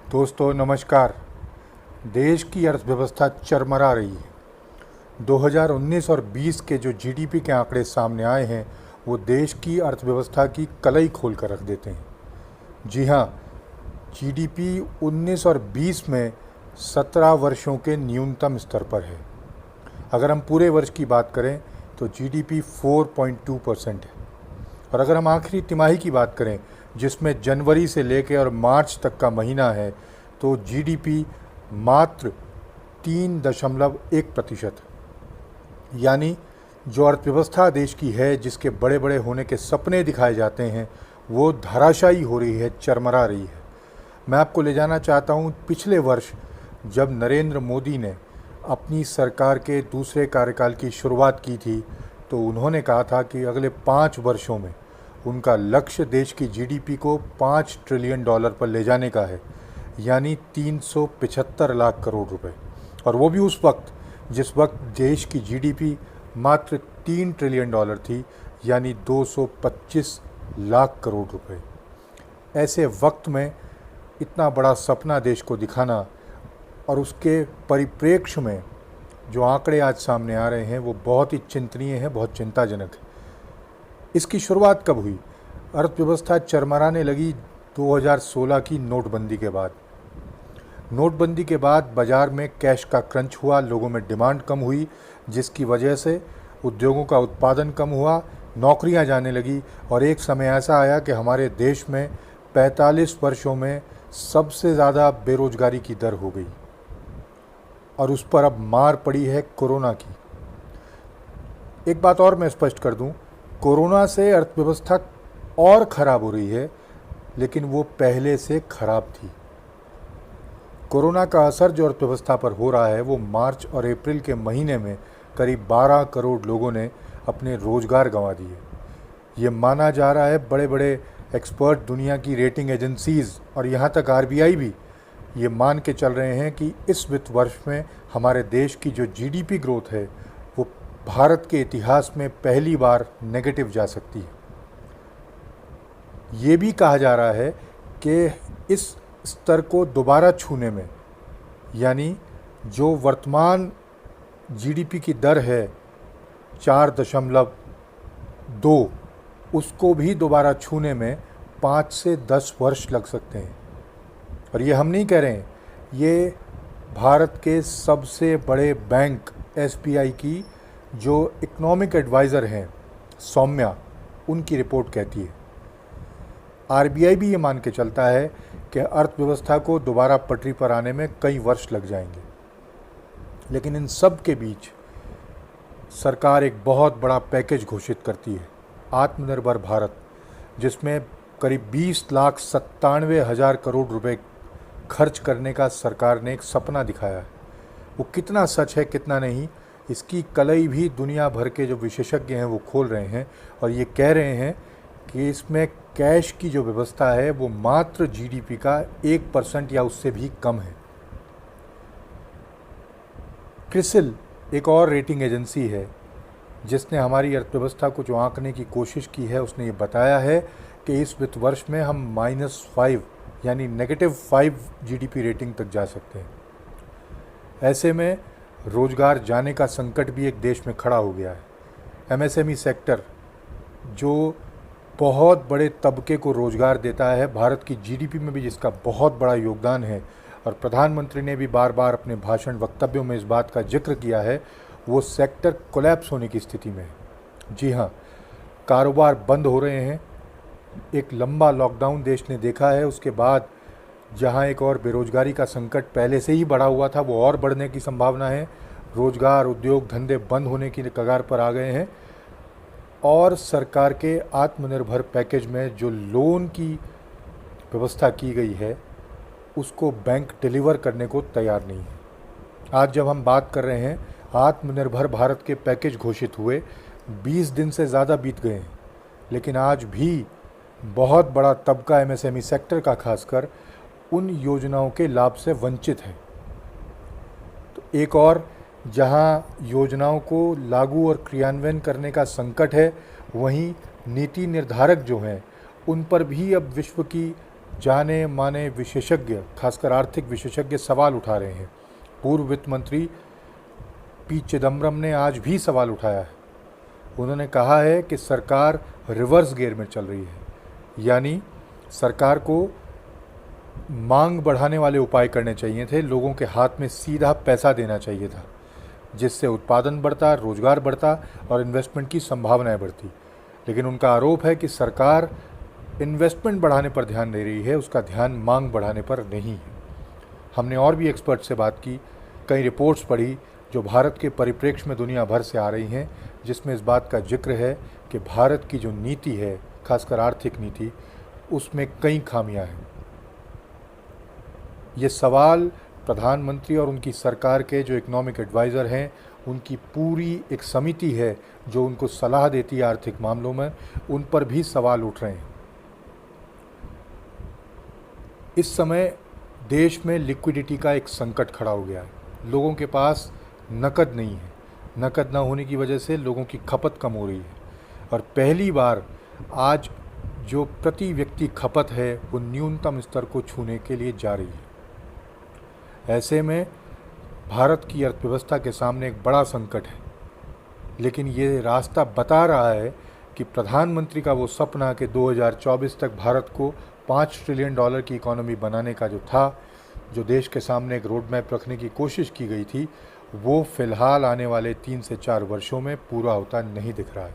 दोस्तों नमस्कार। देश की अर्थव्यवस्था चरमरा रही है। 2019 और 20 के जो जीडीपी के आंकड़े सामने आए हैं वो देश की अर्थव्यवस्था की कलई खोल कर रख देते हैं। जी हाँ, जीडीपी 19 और 20 में 17 वर्षों के न्यूनतम स्तर पर है। अगर हम पूरे वर्ष की बात करें तो जीडीपी 4.2% है। और अगर हम आखिरी तिमाही की बात करें जिसमें जनवरी से लेकर और मार्च तक का महीना है तो जीडीपी मात्र 3.1%। यानी जो अर्थव्यवस्था देश की है, जिसके बड़े बड़े होने के सपने दिखाए जाते हैं, वो धराशायी हो रही है, चरमरा रही है। मैं आपको ले जाना चाहता हूँ पिछले वर्ष, जब नरेंद्र मोदी ने अपनी सरकार के दूसरे कार्यकाल की शुरुआत की थी तो उन्होंने कहा था कि अगले 5 वर्षों में उनका लक्ष्य देश की जीडीपी को $5 ट्रिलियन पर ले जाने का है, यानी 375 लाख करोड़ रुपए। और वो भी उस वक्त जिस वक्त देश की जीडीपी मात्र $3 ट्रिलियन थी, यानी 225 लाख करोड़ रुपए। ऐसे वक्त में इतना बड़ा सपना देश को दिखाना और उसके परिप्रेक्ष्य में जो आंकड़े आज सामने आ रहे हैं वो बहुत ही चिंतनीय है, बहुत चिंताजनक है। इसकी शुरुआत कब हुई? अर्थव्यवस्था चरमराने लगी 2016 की नोटबंदी के बाद। नोटबंदी के बाद बाज़ार में कैश का क्रंच हुआ, लोगों में डिमांड कम हुई, जिसकी वजह से उद्योगों का उत्पादन कम हुआ, नौकरियां जाने लगी और एक समय ऐसा आया कि हमारे देश में 45 वर्षों में सबसे ज़्यादा बेरोजगारी की दर हो गई। और उस पर अब मार पड़ी है कोरोना की। एक बात और मैं स्पष्ट कर दूं, कोरोना से अर्थव्यवस्था और ख़राब हो रही है, लेकिन वो पहले से ख़राब थी। कोरोना का असर जो अर्थव्यवस्था पर हो रहा है वो मार्च और अप्रैल के महीने में करीब 12 करोड़ लोगों ने अपने रोज़गार गंवा दिए। ये माना जा रहा है, बड़े बड़े एक्सपर्ट, दुनिया की रेटिंग एजेंसीज़ और यहाँ तक आरबीआई भी ये मान के चल रहे हैं कि इस वित्त वर्ष में हमारे देश की जो जीडीपी ग्रोथ है वो भारत के इतिहास में पहली बार नेगेटिव जा सकती है। ये भी कहा जा रहा है कि इस स्तर को दोबारा छूने में, यानी जो वर्तमान जीडीपी की दर है 4.2, उसको भी दोबारा छूने में 5 से 10 वर्ष लग सकते हैं। और ये हम नहीं कह रहे हैं, ये भारत के सबसे बड़े बैंक एसबीआई की जो इकोनॉमिक एडवाइज़र हैं सौम्या, उनकी रिपोर्ट कहती है। आरबीआई भी ये मान के चलता है कि अर्थव्यवस्था को दोबारा पटरी पर आने में कई वर्ष लग जाएंगे। लेकिन इन सब के बीच सरकार एक बहुत बड़ा पैकेज घोषित करती है, आत्मनिर्भर भारत, जिसमें करीब 20,97,000 करोड़ रुपए खर्च करने का सरकार ने एक सपना दिखाया है। वो कितना सच है कितना नहीं, इसकी कलई भी दुनिया भर के जो विशेषज्ञ हैं वो खोल रहे हैं और ये कह रहे हैं कि इसमें कैश की जो व्यवस्था है वो मात्र जीडीपी का 1% या उससे भी कम है। क्रिसिल एक और रेटिंग एजेंसी है जिसने हमारी अर्थव्यवस्था को जो आंकने की कोशिश की है, उसने ये बताया है कि इस वित्त वर्ष में हम -5 यानी -5 जीडीपी रेटिंग तक जा सकते हैं। ऐसे में रोज़गार जाने का संकट भी एक देश में खड़ा हो गया है। एमएसएमई सेक्टर जो बहुत बड़े तबके को रोज़गार देता है, भारत की जीडीपी में भी जिसका बहुत बड़ा योगदान है, और प्रधानमंत्री ने भी बार बार अपने भाषण वक्तव्यों में इस बात का जिक्र किया है, वो सेक्टर कोलैप्स होने की स्थिति में है। जी हाँ, कारोबार बंद हो रहे हैं। एक लंबा लॉकडाउन देश ने देखा है, उसके बाद जहां एक और बेरोजगारी का संकट पहले से ही बढ़ा हुआ था वो और बढ़ने की संभावना है। रोजगार, उद्योग धंधे बंद होने की कगार पर आ गए हैं और सरकार के आत्मनिर्भर पैकेज में जो लोन की व्यवस्था की गई है उसको बैंक डिलीवर करने को तैयार नहीं है। आज जब हम बात कर रहे हैं, आत्मनिर्भर भारत के पैकेज घोषित हुए 20 दिन से ज़्यादा बीत गए हैं, लेकिन आज भी बहुत बड़ा तबका एमएसएमई सेक्टर का खासकर उन योजनाओं के लाभ से वंचित है। तो एक और जहां योजनाओं को लागू और क्रियान्वयन करने का संकट है, वहीं नीति निर्धारक जो हैं उन पर भी अब विश्व की जाने माने विशेषज्ञ, खासकर आर्थिक विशेषज्ञ सवाल उठा रहे हैं। पूर्व वित्त मंत्री पी चिदम्बरम ने आज भी सवाल उठाया है। उन्होंने कहा है कि सरकार रिवर्स गियर में चल रही है, यानी सरकार को मांग बढ़ाने वाले उपाय करने चाहिए थे, लोगों के हाथ में सीधा पैसा देना चाहिए था, जिससे उत्पादन बढ़ता, रोजगार बढ़ता और इन्वेस्टमेंट की संभावनाएं बढ़ती। लेकिन उनका आरोप है कि सरकार इन्वेस्टमेंट बढ़ाने पर ध्यान दे रही है, उसका ध्यान मांग बढ़ाने पर नहीं है। हमने और भी एक्सपर्ट से बात की, कई रिपोर्ट्स पढ़ी जो भारत के परिप्रेक्ष्य में दुनिया भर से आ रही हैं, जिसमें इस बात का जिक्र है कि भारत की जो नीति है, खासकर आर्थिक नीति, उसमें कई खामियां हैं। ये सवाल प्रधानमंत्री और उनकी सरकार के जो इकोनॉमिक एडवाइज़र हैं, उनकी पूरी एक समिति है जो उनको सलाह देती है आर्थिक मामलों में, उन पर भी सवाल उठ रहे हैं। इस समय देश में लिक्विडिटी का एक संकट खड़ा हो गया है। लोगों के पास नकद नहीं है। नकद न होने की वजह से लोगों की खपत कम हो रही है और पहली बार आज जो प्रति व्यक्ति खपत है वो न्यूनतम स्तर को छूने के लिए जा रही है। ऐसे में भारत की अर्थव्यवस्था के सामने एक बड़ा संकट है, लेकिन ये रास्ता बता रहा है कि प्रधानमंत्री का वो सपना कि 2024 तक भारत को $5 ट्रिलियन की इकोनॉमी बनाने का जो था, जो देश के सामने एक रोड मैप रखने की कोशिश की गई थी, वो फिलहाल आने वाले 3 से 4 वर्षों में पूरा होता नहीं दिख रहा है।